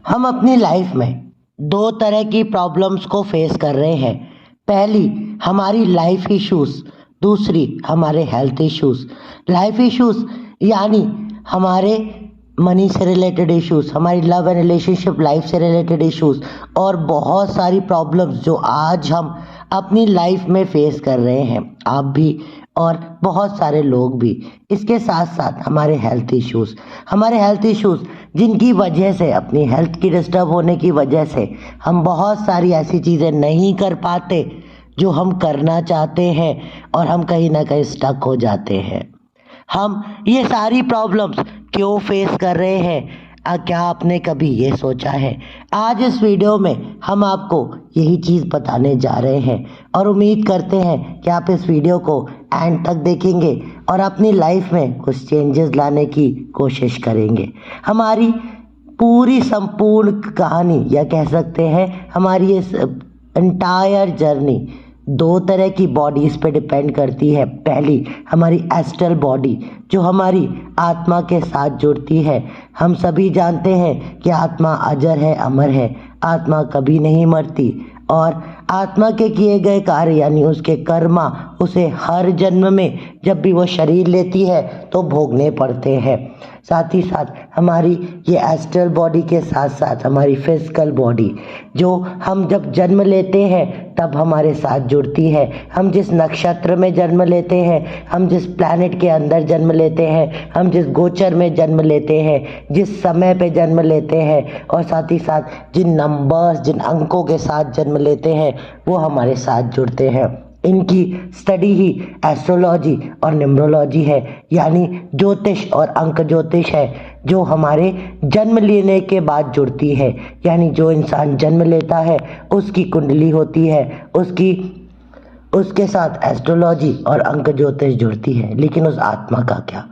हम अपनी लाइफ में दो तरह की प्रॉब्लम्स को फेस कर रहे हैं। पहली हमारी लाइफ इश्यूज, दूसरी हमारे हेल्थ इश्यूज। लाइफ इश्यूज यानी हमारे मनी से रिलेटेड इश्यूज, हमारी लव एंड रिलेशनशिप लाइफ से रिलेटेड इश्यूज और बहुत सारी प्रॉब्लम्स जो आज हम अपनी लाइफ में फेस कर रहे हैं, आप भी और बहुत सारे लोग भी। इसके साथ साथ हमारे हेल्थ इश्यूज जिनकी वजह से, अपनी हेल्थ की डिस्टर्ब होने की वजह से हम बहुत सारी ऐसी चीज़ें नहीं कर पाते जो हम करना चाहते हैं और हम कहीं ना कहीं स्टक हो जाते हैं। हम ये सारी प्रॉब्लम्स क्यों फेस कर रहे हैं, क्या आपने कभी ये सोचा है? आज इस वीडियो में हम आपको यही चीज़ बताने जा रहे हैं और उम्मीद करते हैं कि आप इस वीडियो को एंड तक देखेंगे और अपनी लाइफ में कुछ चेंजेस लाने की कोशिश करेंगे। हमारी पूरी संपूर्ण कहानी, या कह सकते हैं हमारी इस एंटायर जर्नी दो तरह की बॉडीज़ पे डिपेंड करती है। पहली हमारी एस्ट्रल बॉडी जो हमारी आत्मा के साथ जुड़ती है। हम सभी जानते हैं कि आत्मा अजर है, अमर है, आत्मा कभी नहीं मरती और आत्मा के किए गए कार्य यानी उसके कर्मा उसे हर जन्म में जब भी वो शरीर लेती है तो भोगने पड़ते हैं। साथ ही साथ हमारी ये एस्ट्रल बॉडी के साथ साथ हमारी फिजिकल बॉडी जो हम जब जन्म लेते हैं तब हमारे साथ जुड़ती है। हम जिस नक्षत्र में जन्म लेते हैं, हम जिस प्लैनेट के अंदर जन्म लेते हैं, हम जिस गोचर में जन्म लेते हैं, जिस समय पे जन्म लेते हैं और साथ ही साथ जिन नंबर्स, जिन अंकों के साथ जन्म लेते हैं वो हमारे साथ जुड़ते हैं। इनकी स्टडी ही एस्ट्रोलॉजी और न्यूमरोलॉजी है, यानी ज्योतिष और अंक ज्योतिष है, जो हमारे जन्म लेने के बाद जुड़ती है। यानी जो इंसान जन्म लेता है उसकी कुंडली होती है, उसके साथ एस्ट्रोलॉजी और अंक ज्योतिष जुड़ती है। लेकिन उस आत्मा का क्या?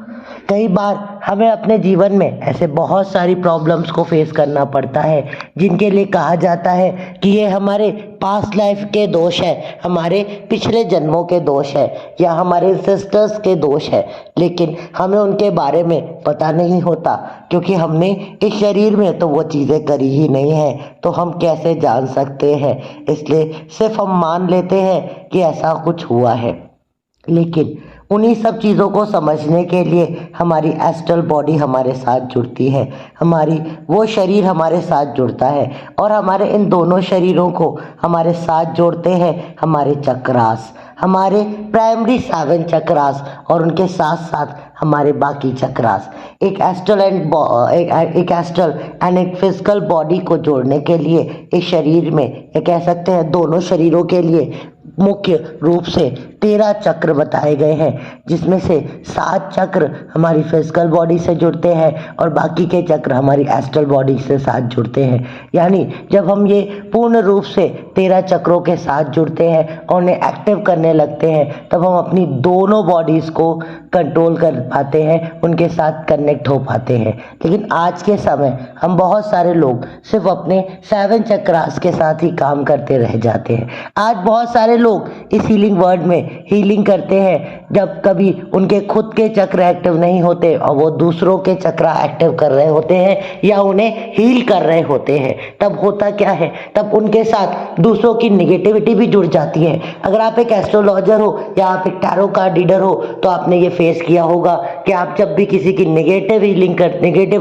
कई बार हमें अपने जीवन में ऐसे बहुत सारी प्रॉब्लम्स को फेस करना पड़ता है जिनके लिए कहा जाता है कि ये हमारे पास्ट लाइफ के दोष है, हमारे पिछले जन्मों के दोष है या हमारे एंसेस्टर्स के दोष है। लेकिन हमें उनके बारे में पता नहीं होता क्योंकि हमने इस शरीर में तो वो चीज़ें करी ही नहीं है, तो हम कैसे जान सकते हैं? इसलिए सिर्फ हम मान लेते हैं कि ऐसा कुछ हुआ है। लेकिन उन्हीं सब चीज़ों को समझने के लिए हमारी एस्ट्रल बॉडी हमारे साथ जुड़ती है, हमारी वो शरीर हमारे साथ जुड़ता है और हमारे इन दोनों शरीरों को हमारे साथ जोड़ते हैं हमारे चक्रास, हमारे प्राइमरी 7 चक्रास और उनके साथ साथ हमारे बाकी चक्रास। एक एस्ट्रल एंड एक फिजिकल बॉडी को जोड़ने के लिए इस शरीर में, ये कह सकते हैं दोनों शरीरों के लिए मुख्य रूप से 13 चक्र बताए गए हैं, जिसमें से 7 चक्र हमारी फिजिकल बॉडी से जुड़ते हैं और बाकी के चक्र हमारी एस्ट्रल बॉडी से साथ जुड़ते हैं। यानी जब हम ये पूर्ण रूप से 13 चक्रों के साथ जुड़ते हैं और उन्हें एक्टिव करने लगते हैं तब हम अपनी दोनों बॉडीज़ को कंट्रोल कर पाते हैं, उनके साथ कनेक्ट हो पाते हैं। लेकिन आज के समय हम बहुत सारे लोग सिर्फ अपने 7 चक्रास के साथ ही काम करते रह जाते हैं। आज बहुत सारे लोग इस हीलिंग वर्ड में हीलिंग करते हैं जब कभी उनके खुद के चक्र एक्टिव नहीं होते और वो दूसरों के चक्र एक्टिव कर रहे होते हैं या उन्हें हील कर रहे होते हैं। तब होता क्या है, तब उनके साथ दूसरों की निगेटिविटी भी जुड़ जाती है। अगर आप एक एस्ट्रोलॉजर हो या आप एक टैरो कार्ड रीडर हो तो आपने ये फेस किया होगा कि आप जब भी किसी की निगेटिव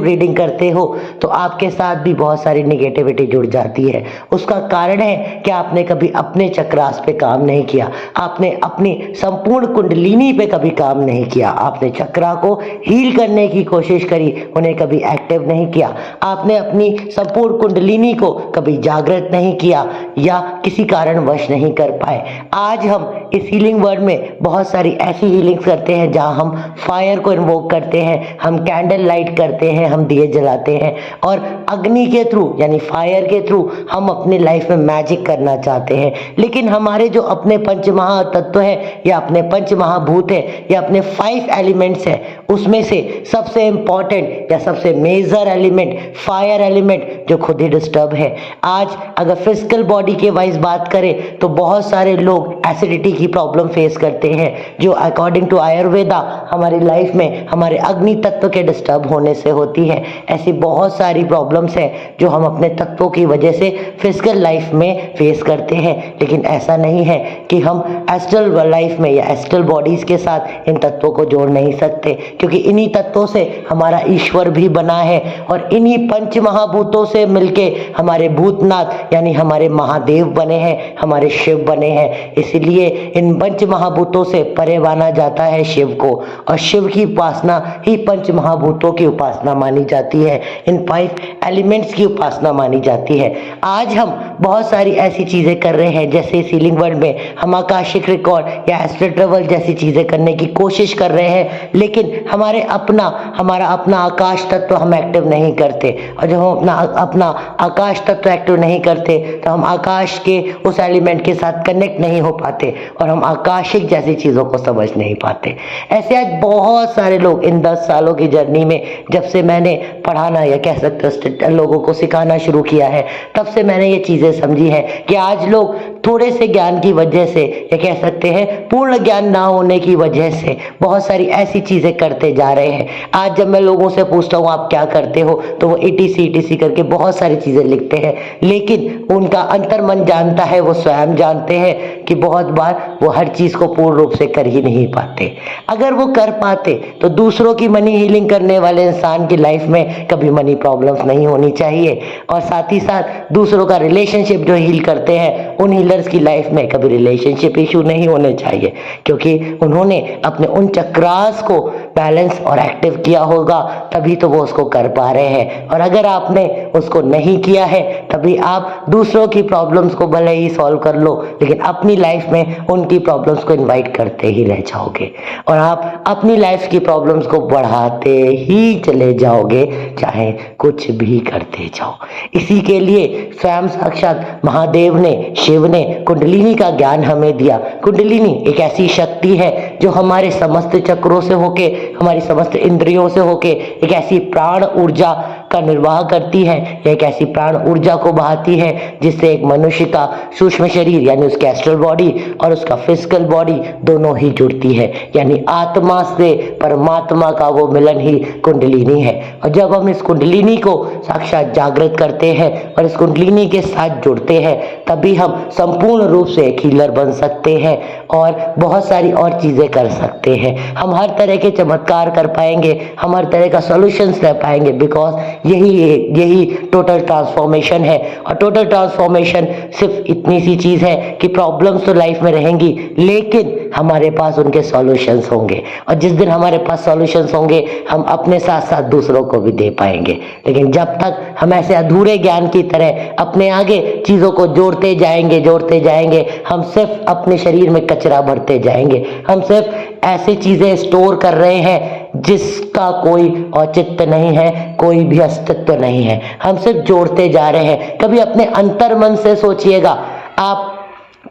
रीडिंग करते हो तो आपके साथ भी बहुत सारी निगेटिविटी जुड़ जाती है। उसका कारण है कि आपने कभी अपने चक्रास पे काम नहीं किया, आपने अपनी संपूर्ण कुंडलिनी पे कभी काम नहीं किया, आपने चक्रा को हील करने की कोशिश करी, उन्हें कभी एक्टिव नहीं किया, आपने अपनी संपूर्ण कुंडलिनी को कभी जागृत नहीं किया या किसी कारणवश नहीं कर पाए। आज हम इस हीलिंग वर्ड में बहुत सारी ऐसी हीलिंग्स करते हैं जहां हम फायर को इन्वोक करते हैं, हम कैंडल लाइट करते हैं, हम दिए जलाते हैं और अग्नि के थ्रू यानी फायर के थ्रू हम अपनी लाइफ में मैजिक करना चाहते हैं। लेकिन हमारे जो अपने पंचमहातत्व है या अपने पंचमहाभूत है या अपने 5 एलिमेंट्स है, उसमें से सबसे इंपॉर्टेंट या सबसे मेजर एलिमेंट फायर एलिमेंट जो खुद ही डिस्टर्ब है। आज अगर फिजिकल बॉडी के वाइज बात करें तो बहुत सारे लोग एसिडिटी की प्रॉब्लम फेस करते हैं, जो अकॉर्डिंग टू आयुर्वेदा हमारी लाइफ में हमारे अग्नि तत्व के डिस्टर्ब होने से होती है। ऐसी बहुत सारी प्रॉब्लम्स हैं जो हम अपने तत्वों की वजह से फिजिकल लाइफ में फेस करते हैं। लेकिन ऐसा नहीं है कि हम एस्ट्रल लाइफ में या एस्ट्रल बॉडीज के साथ इन तत्वों को जोड़ नहीं सकते, क्योंकि इन्हीं तत्वों से हमारा ईश्वर भी बना है और इन्हीं पंच महाभूतों से मिलके हमारे भूतनाथ यानी हमारे महादेव बने हैं, हमारे शिव बने हैं। इसीलिए इन पंच महाभूतों से परे माना जाता है शिव को, और शिव की उपासना ही पंच महाभूतों की उपासना मानी जाती है, इन 5 एलिमेंट्स की उपासना मानी जाती है। आज हम बहुत सारी ऐसी चीजें कर रहे हैं, जैसे सीलिंग वर्ल्ड में हम आकाशिक रिकॉर्ड या एस्ट्रल ट्रेवल जैसी चीजें करने की कोशिश कर रहे हैं, लेकिन हमारा अपना आकाश तत्व हम एक्टिव नहीं करते। और जब हम अपना आकाश तत्व एक्टिव नहीं करते तो हम आकाश के उस एलिमेंट के साथ कनेक्ट नहीं हो पाते और हम आकाशिक जैसी चीजों को समझ नहीं पाते। ऐसे आज बहुत सारे लोग इन 10 सालों की जर्नी में, जब से मैंने पढ़ाना या कह सकते हो लोगों को सिखाना शुरू किया है, तब से मैंने ये चीजें समझी है कि आज लोग थोड़े से ज्ञान की वजह से या कह सकते हैं पूर्ण ज्ञान ना होने की वजह से बहुत सारी ऐसी चीजें करते जा रहे हैं। आज जब मैं लोगों से पूछता हूँ आप क्या करते हो, तो वो ETC करके बहुत सारी चीजें लिखते हैं, लेकिन उनका अंतर्मन जानता है, वो स्वयं जानते हैं कि बहुत बार वो हर चीज को पूर्ण रूप से कर ही नहीं पाते। अगर वो कर पाते तो दूसरों की मनी हीलिंग करने वाले इंसान की लाइफ में कभी मनी प्रॉब्लम्स नहीं होनी चाहिए, और साथ ही साथ दूसरों का रिलेशनशिप जो हील करते हैं उन हीलर्स की लाइफ में कभी रिलेशनशिप इशू नहीं होने चाहिए, क्योंकि उन्होंने अपने उन चक्रास को बैलेंस और एक्टिव किया होगा, तभी तो वो उसको कर पा रहे हैं। और अगर आपने उसको नहीं किया है, तभी आप दूसरों की प्रॉब्लम्स को भले ही सॉल्व कर लो, लेकिन अपनी लाइफ में उनकी प्रॉब्लम्स को इनवाइट करते ही रह जाओगे और आप अपनी लाइफ की प्रॉब्लम्स को बढ़ाते ही चले जाओगे, चाहे कुछ भी करते जाओ। इसी के लिए स्वयं साक्षात महादेव ने, शिव ने कुंडलिनी का ज्ञान हमें दिया। कुंडलिनी एक ऐसी शक्ति है जो हमारे समस्त चक्रों से होके, हमारी समस्त इंद्रियों से होके एक ऐसी प्राण ऊर्जा का निर्वाह करती है, एक ऐसी प्राण ऊर्जा को बहाती है जिससे एक मनुष्य का सूक्ष्म शरीर यानी उसकी एस्ट्रल बॉडी और उसका फिजिकल बॉडी दोनों ही जुड़ती है, यानी आत्मा से परमात्मा का वो मिलन ही कुंडलिनी है। और जब हम इस कुंडलिनी को साक्षात जागृत करते हैं और इस कुंडलिनी के साथ जुड़ते हैं, तभी हम संपूर्ण रूप से एक हीलर बन सकते हैं और बहुत सारी और चीजें कर सकते हैं। हम हर तरह के चमत्कार कर पाएंगे, हम हर तरह का सॉल्यूशंस ले पाएंगे, बिकॉज यही टोटल ट्रांसफॉर्मेशन है। और टोटल ट्रांसफॉर्मेशन सिर्फ इतनी सी चीज है कि प्रॉब्लम्स तो लाइफ में रहेंगी, लेकिन हमारे पास उनके सॉल्यूशंस होंगे, और जिस दिन हमारे पास सॉल्यूशंस होंगे हम अपने साथ साथ दूसरों को भी दे पाएंगे। लेकिन जब तक हम ऐसे अधूरे ज्ञान की तरह अपने आगे चीजों को जोड़ते जाएंगे, हम सिर्फ अपने शरीर में कचरा भरते जाएंगे, हम सिर्फ ऐसी चीजें स्टोर कर रहे हैं जिसका कोई औचित्य नहीं है, कोई भी अस्तित्व नहीं है, हम सिर्फ जोड़ते जा रहे हैं। कभी अपने अंतर्मन से सोचिएगा, आप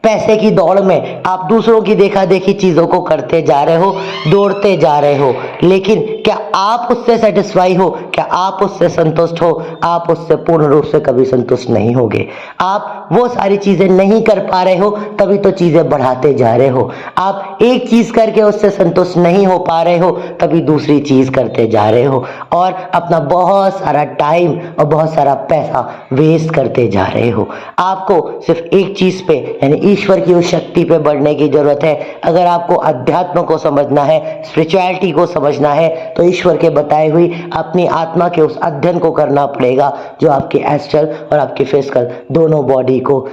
पैसे की दौड़ में आप दूसरों की देखा देखी चीजों को करते जा रहे हो, दौड़ते जा रहे हो, लेकिन क्या आप उससे सेटिस्फाई हो? क्या आप उससे संतुष्ट हो? आप उससे पूर्ण रूप से कभी संतुष्ट नहीं होगे। आप वो सारी चीजें नहीं कर पा रहे हो, तभी तो चीजें बढ़ाते जा रहे हो। आप एक चीज करके उससे संतुष्ट नहीं हो पा रहे हो, तभी दूसरी चीज करते जा रहे हो और अपना बहुत सारा टाइम और बहुत सारा पैसा वेस्ट करते जा रहे हो। आपको सिर्फ एक चीज पे यानी ईश्वर की उस शक्ति पे बढ़ने की जरूरत है। अगर आपको अध्यात्म को समझना है, स्पिरिचुअलिटी को समझना है, तो ईश्वर के बताए हुई अपनी आत्मा के उस अध्ययन को करना पड़ेगा, जो आपके एस्ट्रल और आपके फिजिकल दोनों बॉडी को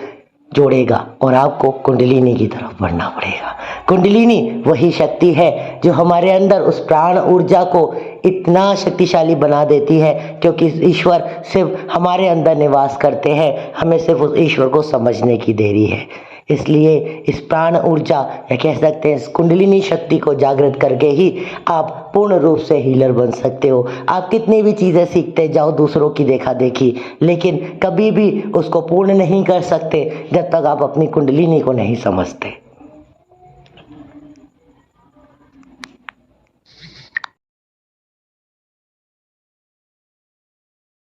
जोड़ेगा और आपको कुंडलिनी की तरफ बढ़ना पड़ेगा। कुंडलिनी वही शक्ति है जो हमारे अंदर उस प्राण ऊर्जा को इतना शक्तिशाली बना देती है, क्योंकि ईश्वर सिर्फ हमारे अंदर निवास करते हैं, हमें सिर्फ उस ईश्वर को समझने की देरी है। इसलिए इस प्राण ऊर्जा या कह सकते हैं इस कुंडलिनी शक्ति को जागृत करके ही आप पूर्ण रूप से हीलर बन सकते हो। आप कितनी भी चीज़ें सीखते जाओ दूसरों की देखा देखी, लेकिन कभी भी उसको पूर्ण नहीं कर सकते जब तक आप अपनी कुंडलिनी को नहीं समझते।